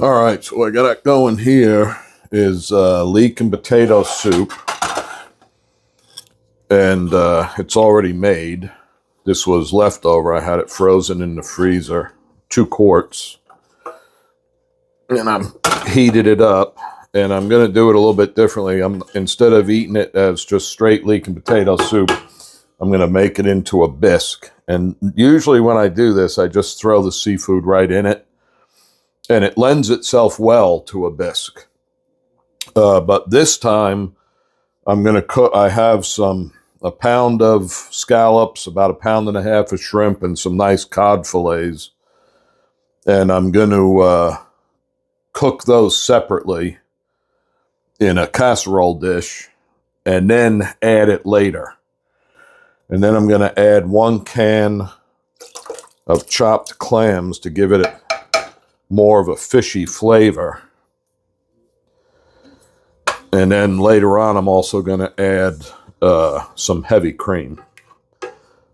All right, so what I got going here is leek and potato soup, and it's already made. This was leftover. I had it frozen in the freezer, 2 quarts, and I'm heated it up. And I'm going to do it a little bit differently. Instead of eating it as just straight leek and potato soup, I'm going to make it into a bisque. And usually when I do this, I just throw the seafood right in it, and it lends itself well to a bisque. But this time, I'm going to cook. I have a pound of scallops, about 1.5 pounds of shrimp, and some nice cod fillets. And I'm going to cook those separately in a casserole dish and then add it later. And then I'm going to add 1 can of chopped clams to give it more of a fishy flavor. And then later on, I'm also going to add some heavy cream.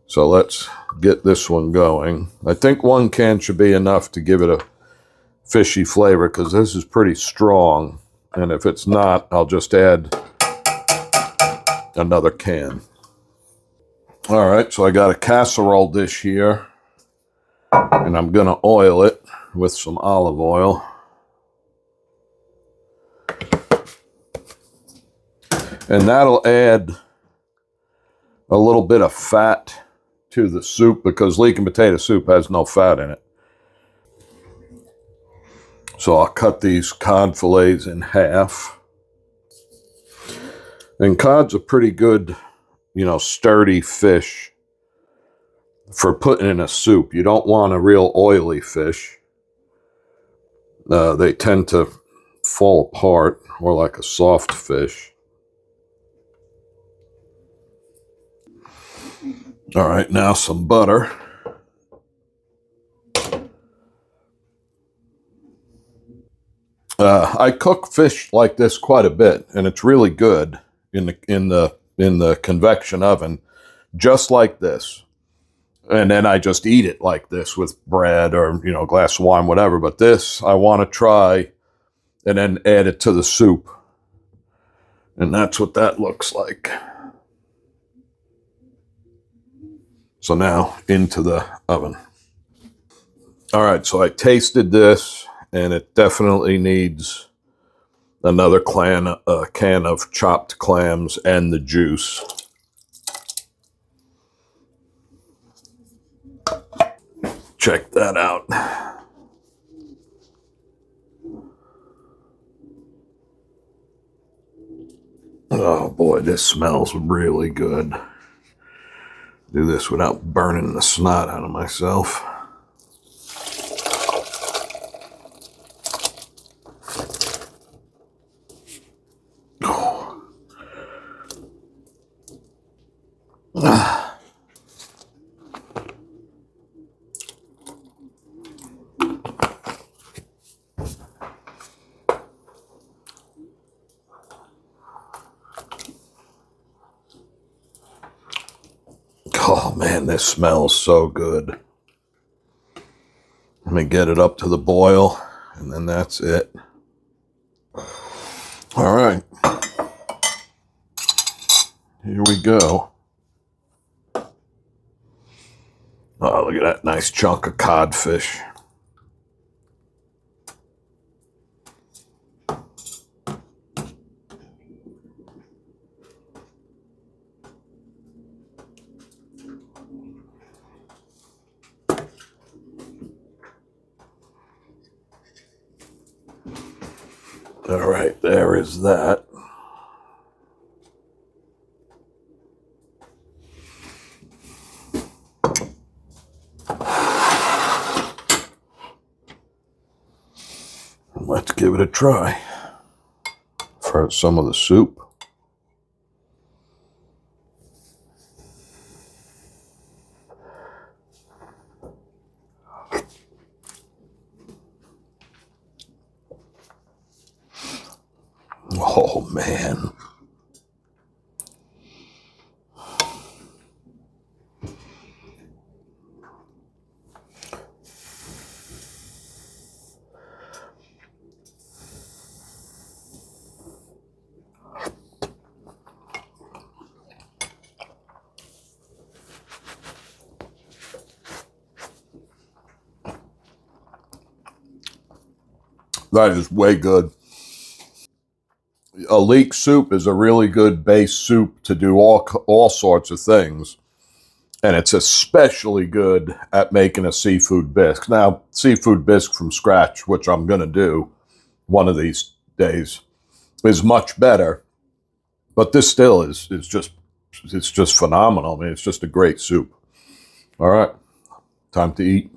So let's get this one going. I think 1 can should be enough to give it a fishy flavor because this is pretty strong. And if it's not, I'll just add another can. All right, so I got a casserole dish here, and I'm going to oil it with some olive oil. And that'll add a little bit of fat to the soup because leek and potato soup has no fat in it. So I'll cut these cod fillets in half. And cod's a pretty good, sturdy fish for putting in a soup. You don't want a real oily fish. They tend to fall apart, or like a soft fish. All right, now some butter. I cook fish like this quite a bit, and it's really good in the convection oven, just like this. And then I just eat it like this with bread or a glass of wine, whatever. But this I want to try, and then add it to the soup, and that's what that looks like. So now into the oven. All right, so I tasted this, and it definitely needs another can of chopped clams and the juice. Check that out. Oh boy, this smells really good. Do this without burning the snot out of myself. Oh. Oh man, this smells so good. Let me get it up to the boil, and then that's it. All right. Here we go. Oh, look at that nice chunk of codfish. All right, there is that. Let's give it a try for some of the soup. Oh man. That is way good. A leek soup is a really good base soup to do all sorts of things. And it's especially good at making a seafood bisque. Now, seafood bisque from scratch, which I'm going to do one of these days, is much better. But this still is just phenomenal. I mean, it's just a great soup. All right, time to eat.